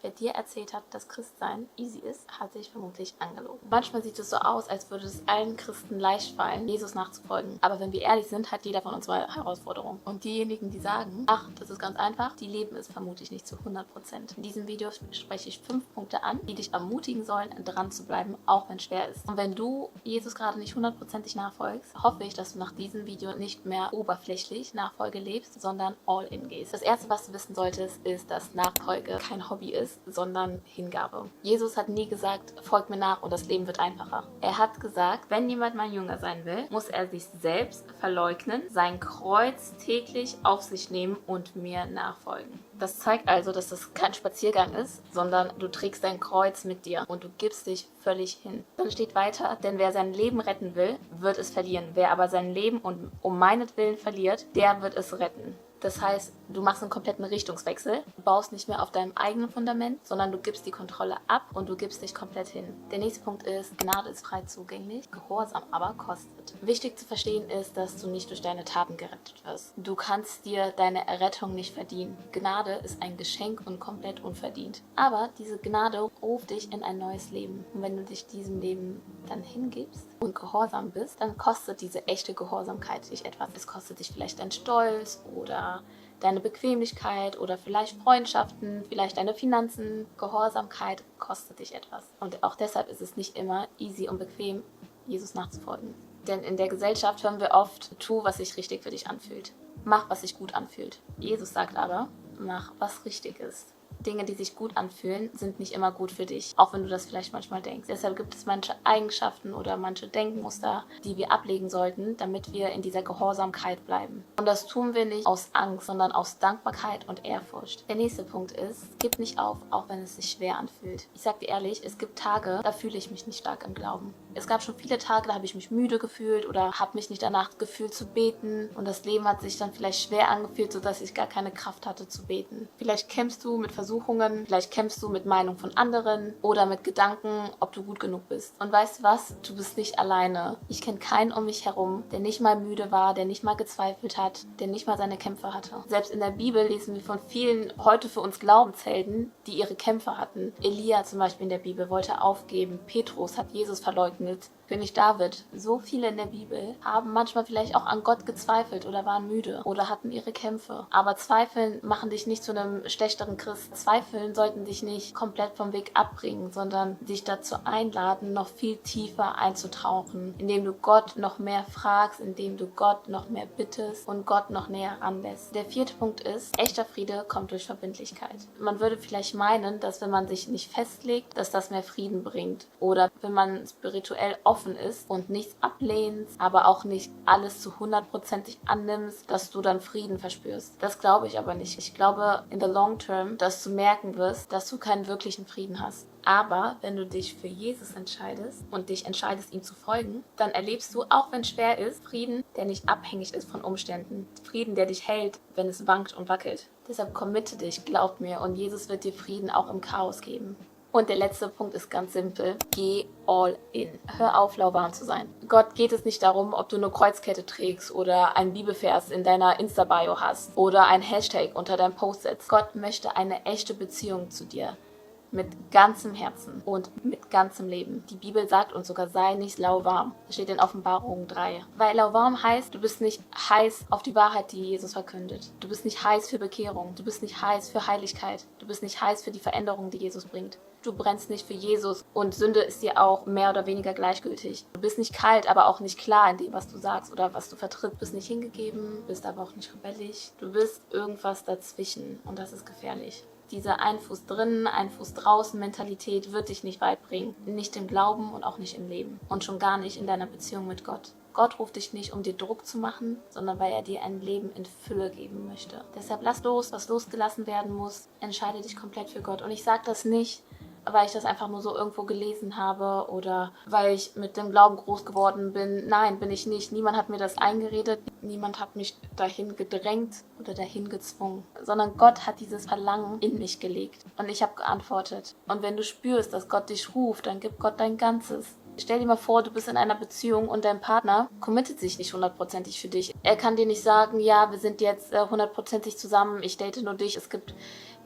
Wer dir erzählt hat, dass Christsein easy ist, hat sich vermutlich angelogen. Manchmal sieht es so aus, als würde es allen Christen leicht fallen, Jesus nachzufolgen. Aber wenn wir ehrlich sind, hat jeder von uns mal Herausforderungen. Und diejenigen, die sagen, ach, das ist ganz einfach, die leben es vermutlich nicht zu 100%. In diesem Video spreche ich 5 Punkte an, die dich ermutigen sollen, dran zu bleiben, auch wenn es schwer ist. Und wenn du Jesus gerade nicht 100%ig nachfolgst, hoffe ich, dass du nach diesem Video nicht mehr oberflächlich Nachfolge lebst, sondern all in gehst. Das erste, was du wissen solltest, ist, dass Nachfolge kein Hobby ist, sondern Hingabe. Jesus hat nie gesagt, folgt mir nach und das Leben wird einfacher. Er hat gesagt, wenn jemand mein Jünger sein will, muss er sich selbst verleugnen, sein Kreuz täglich auf sich nehmen und mir nachfolgen. Das zeigt also, dass das kein Spaziergang ist, sondern du trägst dein Kreuz mit dir und du gibst dich völlig hin. Dann steht weiter, denn wer sein Leben retten will, wird es verlieren. Wer aber sein Leben um meinetwillen verliert, der wird es retten. Das heißt, du machst einen kompletten Richtungswechsel, du baust nicht mehr auf deinem eigenen Fundament, sondern du gibst die Kontrolle ab und du gibst dich komplett hin. Der nächste Punkt ist, Gnade ist frei zugänglich, Gehorsam aber kostet. Wichtig zu verstehen ist, dass du nicht durch deine Taten gerettet wirst. Du kannst dir deine Errettung nicht verdienen. Gnade ist ein Geschenk und komplett unverdient. Aber diese Gnade ruft dich in ein neues Leben. Und wenn du dich diesem Leben dann hingibst und gehorsam bist, dann kostet diese echte Gehorsamkeit dich etwas. Es kostet dich vielleicht dein Stolz oder deine Bequemlichkeit oder vielleicht Freundschaften, vielleicht deine Finanzen. Gehoorsamkeit kostet dich etwas. Und auch deshalb ist es nicht immer easy und bequem, Jesus nachzufolgen. Denn in der Gesellschaft hören wir oft, tu, was sich richtig für dich anfühlt. Mach, was sich gut anfühlt. Jesus sagt aber, mach, was richtig ist. Dinge, die sich gut anfühlen, sind nicht immer gut für dich, auch wenn du das vielleicht manchmal denkst. Deshalb gibt es manche Eigenschaften oder manche Denkmuster, die wir ablegen sollten, damit wir in dieser Gehorsamkeit bleiben. Und das tun wir nicht aus Angst, sondern aus Dankbarkeit und Ehrfurcht. Der nächste Punkt ist, gib nicht auf, auch wenn es sich schwer anfühlt. Ich sag dir ehrlich, es gibt Tage, da fühle ich mich nicht stark im Glauben. Es gab schon viele Tage, da habe ich mich müde gefühlt oder habe mich nicht danach gefühlt zu beten. Und das Leben hat sich dann vielleicht schwer angefühlt, sodass ich gar keine Kraft hatte zu beten. Vielleicht kämpfst du mit Versuchungen, vielleicht kämpfst du mit Meinung von anderen oder mit Gedanken, ob du gut genug bist. Und weißt du was? Du bist nicht alleine. Ich kenne keinen um mich herum, der nicht mal müde war, der nicht mal gezweifelt hat, der nicht mal seine Kämpfe hatte. Selbst in der Bibel lesen wir von vielen heute für uns Glaubenshelden, die ihre Kämpfe hatten. Elia zum Beispiel in der Bibel wollte aufgeben. Petrus hat Jesus verleugnet. König David. So viele in der Bibel haben manchmal vielleicht auch an Gott gezweifelt oder waren müde oder hatten ihre Kämpfe. Aber Zweifeln machen dich nicht zu einem schlechteren Christ. Zweifeln sollten dich nicht komplett vom Weg abbringen, sondern dich dazu einladen, noch viel tiefer einzutauchen, indem du Gott noch mehr fragst, indem du Gott noch mehr bittest und Gott noch näher ranlässt. Der vierte Punkt ist, echter Friede kommt durch Verbindlichkeit. Man würde vielleicht meinen, dass wenn man sich nicht festlegt, dass das mehr Frieden bringt. Oder wenn man spirituell offen ist und nichts ablehnst, aber auch nicht alles zu 100%ig annimmst, dass du dann Frieden verspürst. Das glaube ich aber nicht. Ich glaube in the long term, dass du merken wirst, dass du keinen wirklichen Frieden hast. Aber wenn du dich für Jesus entscheidest und dich entscheidest, ihm zu folgen, dann erlebst du, auch wenn es schwer ist, Frieden, der nicht abhängig ist von Umständen. Frieden, der dich hält, wenn es wankt und wackelt. Deshalb committe dich, glaub mir, und Jesus wird dir Frieden auch im Chaos geben. Und der letzte Punkt ist ganz simpel. Geh all in. Hör auf, lauwarm zu sein. Gott geht es nicht darum, ob du eine Kreuzkette trägst oder einen Bibelvers in deiner Insta-Bio hast oder ein Hashtag unter deinem Post setzt. Gott möchte eine echte Beziehung zu dir. Mit ganzem Herzen und mit ganzem Leben. Die Bibel sagt uns sogar, sei nicht lauwarm. Das steht in Offenbarung 3. Weil lauwarm heißt, du bist nicht heiß auf die Wahrheit, die Jesus verkündet. Du bist nicht heiß für Bekehrung. Du bist nicht heiß für Heiligkeit. Du bist nicht heiß für die Veränderung, die Jesus bringt. Du brennst nicht für Jesus und Sünde ist dir auch mehr oder weniger gleichgültig. Du bist nicht kalt, aber auch nicht klar in dem, was du sagst oder was du vertrittst. Du bist nicht hingegeben, bist aber auch nicht rebellisch. Du bist irgendwas dazwischen und das ist gefährlich. Diese ein Fuß drinnen, ein Fuß draußen Mentalität wird dich nicht weit bringen. Nicht im Glauben und auch nicht im Leben. Und schon gar nicht in deiner Beziehung mit Gott. Gott ruft dich nicht, um dir Druck zu machen, sondern weil er dir ein Leben in Fülle geben möchte. Deshalb lass los, was losgelassen werden muss. Entscheide dich komplett für Gott. Und ich sage das nicht, weil ich das einfach nur so irgendwo gelesen habe oder weil ich mit dem Glauben groß geworden bin. Nein, bin ich nicht. Niemand hat mir das eingeredet. Niemand hat mich dahin gedrängt oder dahin gezwungen. Sondern Gott hat dieses Verlangen in mich gelegt. Und ich habe geantwortet. Und wenn du spürst, dass Gott dich ruft, dann gib Gott dein Ganzes. Stell dir mal vor, du bist in einer Beziehung und dein Partner committet sich nicht 100%ig für dich. Er kann dir nicht sagen, ja, wir sind jetzt 100%ig zusammen, ich date nur dich. Es gibt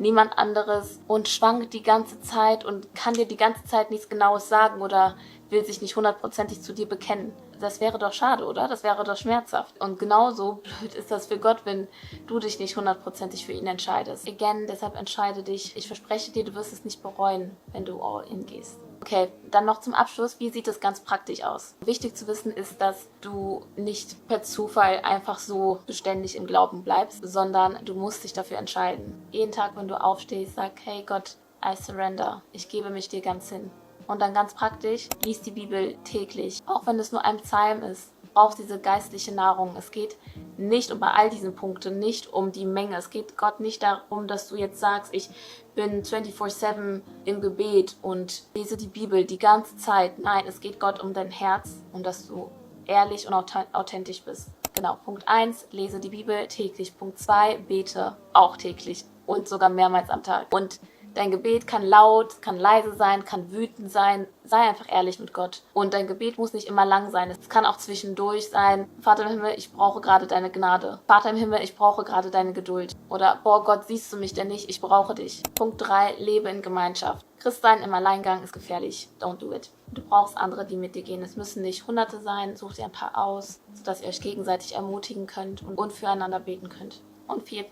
niemand anderes und schwankt die ganze Zeit und kann dir die ganze Zeit nichts Genaues sagen oder will sich nicht hundertprozentig zu dir bekennen. Das wäre doch schade, oder? Das wäre doch schmerzhaft. Und genauso blöd ist das für Gott, wenn du dich nicht hundertprozentig für ihn entscheidest. Again, deshalb entscheide dich. Ich verspreche dir, du wirst es nicht bereuen, wenn du all in gehst. Okay, dann noch zum Abschluss, wie sieht es ganz praktisch aus? Wichtig zu wissen ist, dass du nicht per Zufall einfach so beständig im Glauben bleibst, sondern du musst dich dafür entscheiden. Jeden Tag, wenn du aufstehst, sag, hey Gott, I surrender. Ich gebe mich dir ganz hin. Und dann ganz praktisch, lies die Bibel täglich. Auch wenn es nur ein Psalm ist, brauchst diese geistliche Nahrung. Es geht nicht um bei all diesen Punkten, nicht um die Menge. Es geht Gott nicht darum, dass du jetzt sagst, ich bin 24/7 im Gebet und lese die Bibel die ganze Zeit. Nein, es geht Gott um dein Herz und dass du ehrlich und authentisch bist. Genau, Punkt 1, lese die Bibel täglich. Punkt 2, bete auch täglich und sogar mehrmals am Tag. Und dein Gebet kann laut, kann leise sein, kann wütend sein. Sei einfach ehrlich mit Gott. Und dein Gebet muss nicht immer lang sein. Es kann auch zwischendurch sein. Vater im Himmel, ich brauche gerade deine Gnade. Vater im Himmel, ich brauche gerade deine Geduld. Oder, boah Gott, siehst du mich denn nicht? Ich brauche dich. Punkt 3, lebe in Gemeinschaft. Christsein im Alleingang ist gefährlich. Don't do it. Du brauchst andere, die mit dir gehen. Es müssen nicht Hunderte sein. Such dir ein paar aus, sodass ihr euch gegenseitig ermutigen könnt und füreinander beten könnt. Und 4,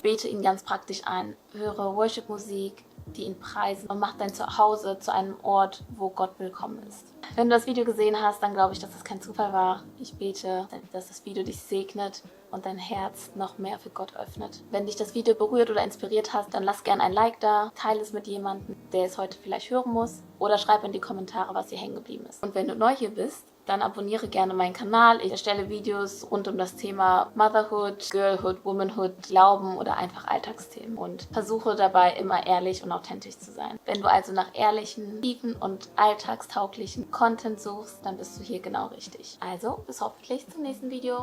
bete ihn ganz praktisch ein. Höre Worship-Musik, die ihn preisen und mach dein Zuhause zu einem Ort, wo Gott willkommen ist. Wenn du das Video gesehen hast, dann glaube ich, dass das kein Zufall war. Ich bete, dass das Video dich segnet und dein Herz noch mehr für Gott öffnet. Wenn dich das Video berührt oder inspiriert hat, dann lass gerne ein Like da, teile es mit jemandem, der es heute vielleicht hören muss, oder schreib in die Kommentare, was dir hängen geblieben ist. Und wenn du neu hier bist, dann abonniere gerne meinen Kanal. Ich erstelle Videos rund um das Thema Motherhood, Girlhood, Womanhood, Glauben oder einfach Alltagsthemen und versuche dabei immer ehrlich und authentisch zu sein. Wenn du also nach ehrlichen, tiefen und alltagstauglichen Content suchst, dann bist du hier genau richtig. Also, bis hoffentlich zum nächsten Video.